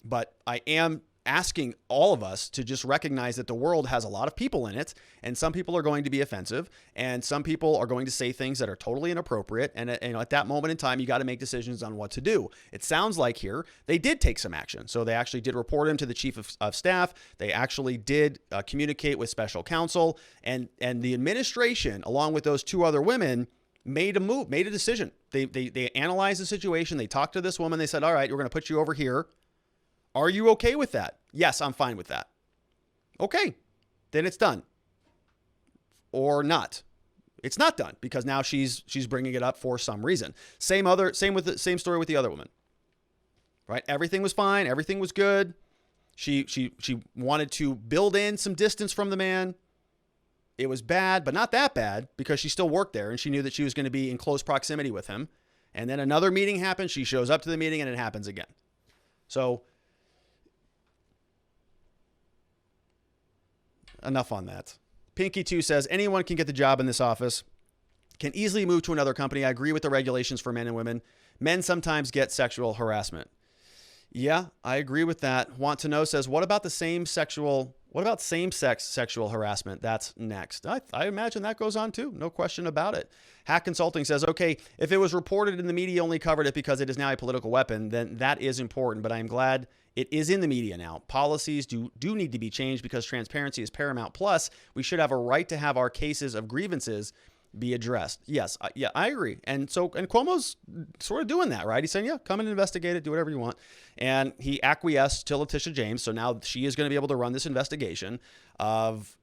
but I am asking all of us to just recognize that the world has a lot of people in it, and some people are going to be offensive, and some people are going to say things that are totally inappropriate. And at that moment in time, you got to make decisions on what to do. It sounds like here they did take some action. So they actually did report him to the chief of staff. They actually did communicate with special counsel, and the administration, along with those two other women, made a decision. They analyzed the situation. They talked to this woman. They said, all right, we're going to put you over here. Are you okay with that? Yes, I'm fine with that. Okay, then it's done. Or not. It's not done because now she's bringing it up for some reason. Same story with the other woman. Right? Everything was fine. Everything was good. She wanted to build in some distance from the man. It was bad, but not that bad because she still worked there and she knew that she was going to be in close proximity with him. And then another meeting happened. She shows up to the meeting and it happens again. So enough on that. Pinky2 says, anyone can get the job in this office, can easily move to another company. I agree with the regulations for men and women. Men sometimes get sexual harassment. Yeah, I agree with that. Want to know says, what about same-sex sexual harassment? That's next. I imagine that goes on too. No question about it. Hack Consulting says, okay, if it was reported and the media only covered it because it is now a political weapon, then that is important. But I am glad it is in the media now. Policies do need to be changed because transparency is paramount. Plus, we should have a right to have our cases of grievances be addressed. Yes, I agree. And Cuomo's sort of doing that, right? He's saying, yeah, come and investigate it, do whatever you want. And he acquiesced to Letitia James. So now she is going to be able to run this investigation of,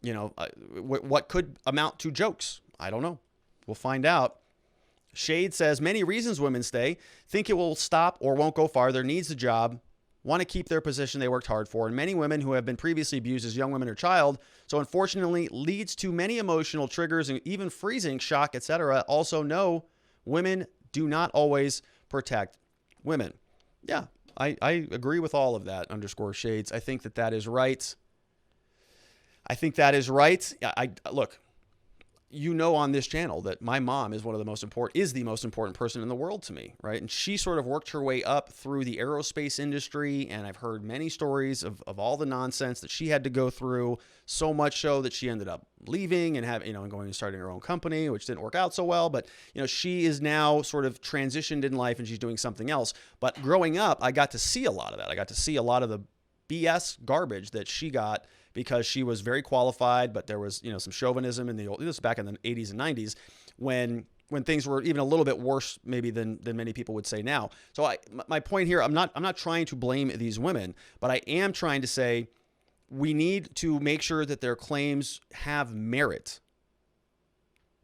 what could amount to jokes. I don't know. We'll find out. Shade says, many reasons women stay, think it will stop or won't go farther, needs the job, want to keep their position they worked hard for. And many women who have been previously abused as young women or child, so unfortunately leads to many emotional triggers and even freezing, shock, etc. Also know women do not always protect women. Yeah, I agree with all of that, _shades. I think that is right. Look, on this channel that my mom is the most important person in the world to me, right? And she sort of worked her way up through the aerospace industry, and I've heard many stories of all the nonsense that she had to go through, so much so that she ended up leaving and and going and starting her own company, which didn't work out so well. But she is now sort of transitioned in life and she's doing something else. But growing up, I got to see a lot of that. I got to see a lot of BS garbage that she got because she was very qualified, but there was, some chauvinism in the old, this was back in the 80s and 90s when things were even a little bit worse maybe than many people would say now. So my point here, I'm not trying to blame these women, but I am trying to say we need to make sure that their claims have merit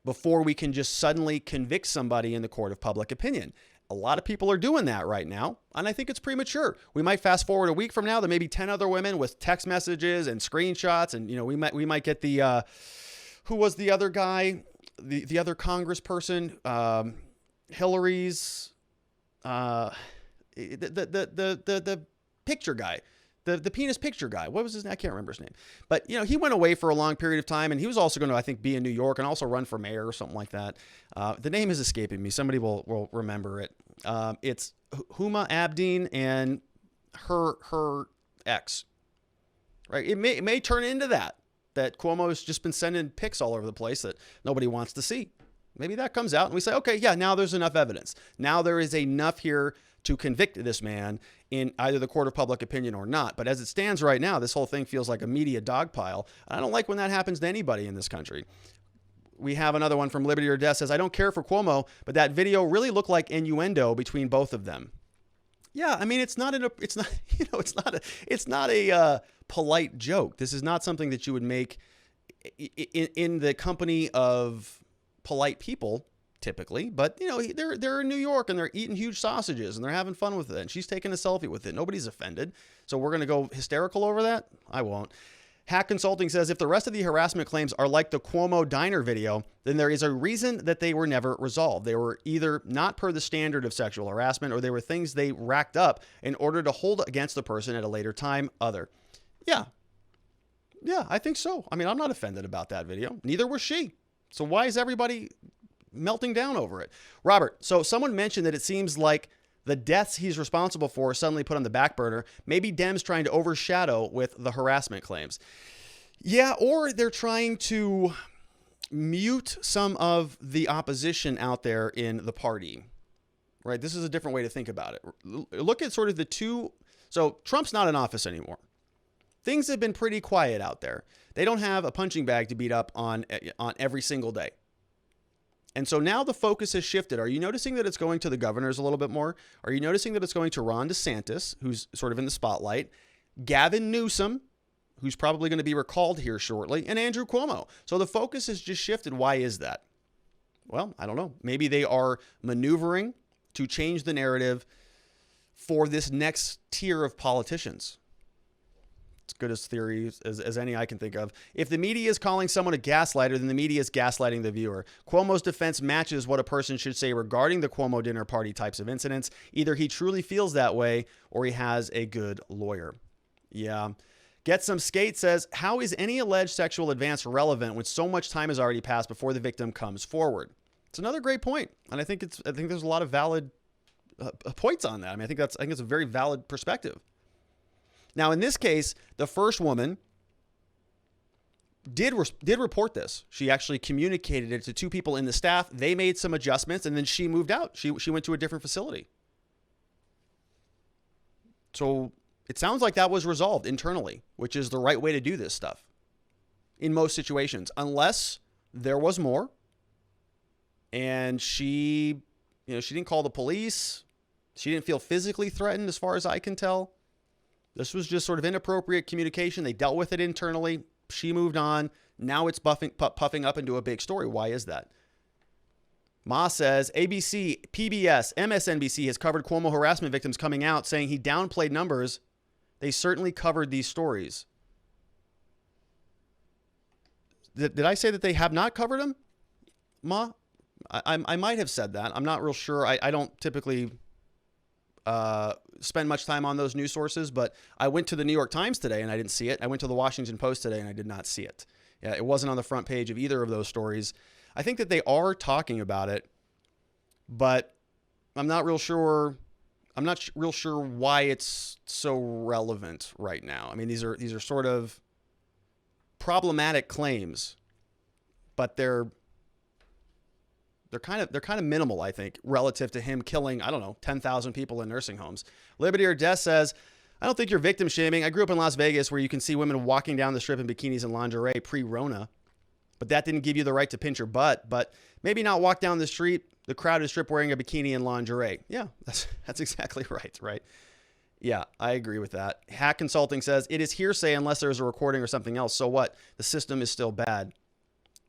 before we can just suddenly convict somebody in the court of public opinion. A lot of people are doing that right now, and I think it's premature. We might fast forward a week from now, there may be 10 other women with text messages and screenshots, and we might get the who was the other guy, the other congressperson, Hillary's the picture guy. The penis picture guy. What was his name? I can't remember his name. But, he went away for a long period of time, and he was also going to, I think, be in New York and also run for mayor or something like that. The name is escaping me. Somebody will remember it. It's Huma Abedin and her ex. Right? It may turn into that Cuomo has just been sending pics all over the place that nobody wants to see. Maybe that comes out and we say, okay, yeah, now there's enough evidence. Now there is enough here to convict this man in either the court of public opinion or not. But as it stands right now, this whole thing feels like a media dogpile. I don't like when that happens to anybody in this country. We have another one from Liberty or Death says, I don't care for Cuomo, but that video really looked like innuendo between both of them. Yeah, I mean, it's not a polite joke. This is not something that you would make in the company of polite people typically, but they're in New York and they're eating huge sausages and they're having fun with it. And she's taking a selfie with it. Nobody's offended. So we're going to go hysterical over that. I won't. Hack Consulting says, if the rest of the harassment claims are like the Cuomo diner video, then there is a reason that they were never resolved. They were either not per the standard of sexual harassment, or they were things they racked up in order to hold against the person at a later time. Yeah, I think so. I mean, I'm not offended about that video. Neither was she. So why is everybody melting down over it? Robert, so someone mentioned that it seems like the deaths he's responsible for are suddenly put on the back burner. Maybe Dems trying to overshadow with the harassment claims. Yeah, or they're trying to mute some of the opposition out there in the party, right? This is a different way to think about it. Look at sort of the two. So Trump's not in office anymore. Things have been pretty quiet out there. They don't have a punching bag to beat up on every single day. And so now the focus has shifted. Are you noticing that it's going to the governors a little bit more? Are you noticing that it's going to Ron DeSantis, who's sort of in the spotlight, Gavin Newsom, who's probably going to be recalled here shortly, and Andrew Cuomo? So the focus has just shifted. Why is that? Well, I don't know. Maybe they are maneuvering to change the narrative for this next tier of politicians. It's good as theory as any I can think of. If the media is calling someone a gaslighter, then the media is gaslighting the viewer. Cuomo's defense matches what a person should say regarding the Cuomo dinner party types of incidents. Either he truly feels that way or he has a good lawyer. Yeah. Get Some Skate says, how is any alleged sexual advance relevant when so much time has already passed before the victim comes forward? It's another great point. And I think there's a lot of valid points on that. I mean, I think it's a very valid perspective. Now, in this case, the first woman did report this. She actually communicated it to two people in the staff. They made some adjustments, and then she moved out. She went to a different facility. So it sounds like that was resolved internally, which is the right way to do this stuff in most situations, unless there was more. And she didn't call the police. She didn't feel physically threatened, as far as I can tell. This was just sort of inappropriate communication. They dealt with it internally. She moved on. Now it's puffing up into a big story. Why is that? Ma says, ABC, PBS, MSNBC has covered Cuomo harassment victims coming out, saying he downplayed numbers. They certainly covered these stories. Did I say that they have not covered them? Ma? I might have said that. I'm not real sure. I don't typically spend much time on those news sources, but I went to the New York Times today and I didn't see it. I went to the Washington Post today and I did not see it. Yeah, it wasn't on the front page of either of those stories. I think that they are talking about it, but I'm not real sure. I'm not real sure why it's so relevant right now. I mean, these are sort of problematic claims, but they're kind of minimal, I think, relative to him killing, 10,000 people in nursing homes. Liberty or Death says, I don't think you're victim shaming. I grew up in Las Vegas where you can see women walking down the strip in bikinis and lingerie pre-Rona, but that didn't give you the right to pinch your butt. But maybe not walk down the street, the crowded strip wearing a bikini and lingerie. Yeah, that's exactly right? Yeah, I agree with that. Hack Consulting says, it is hearsay unless there's a recording or something else. So what? The system is still bad.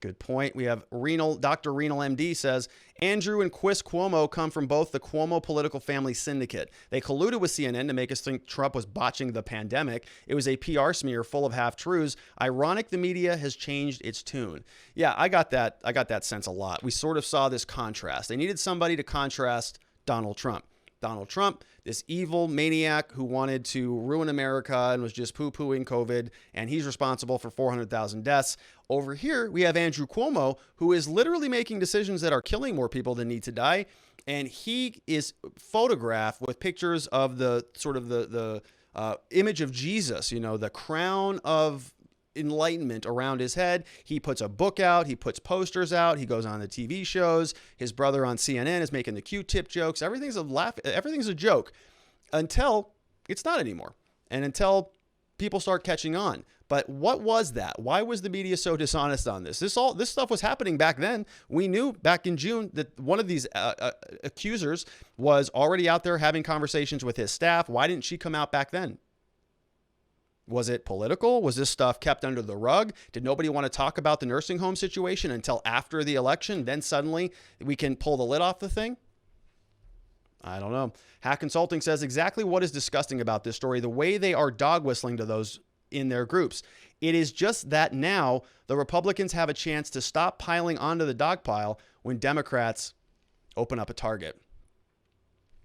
Good point. We have Dr. Renal MD says, Andrew and Chris Cuomo come from both the Cuomo political family syndicate. They colluded with CNN to make us think Trump was botching the pandemic. It was a PR smear full of half-truths. Ironic the media has changed its tune. Yeah, I got that sense a lot. We sort of saw this contrast. They needed somebody to contrast Donald Trump. Donald Trump, this evil maniac who wanted to ruin America and was just poo-pooing COVID, and he's responsible for 400,000 deaths. Over here, we have Andrew Cuomo, who is literally making decisions that are killing more people than need to die, and he is photographed with pictures of the sort of the image of Jesus, the crown of enlightenment around his head. He puts a book out, he puts posters out, he goes on the TV shows. His brother on CNN is making the Q-tip jokes. Everything's a joke until it's not anymore, and until people start catching on. But what was that? Why was the media so dishonest on this? This stuff was happening back then. We knew back in June that one of these accusers was already out there having conversations with his staff. Why didn't she come out back then? Was it political? Was this stuff kept under the rug? Did nobody want to talk about the nursing home situation until after the election? Then suddenly we can pull the lid off the thing? I don't know. Hack Consulting says exactly what is disgusting about this story, the way they are dog whistling to those in their groups. It is just that now the Republicans have a chance to stop piling onto the dog pile when Democrats open up a target.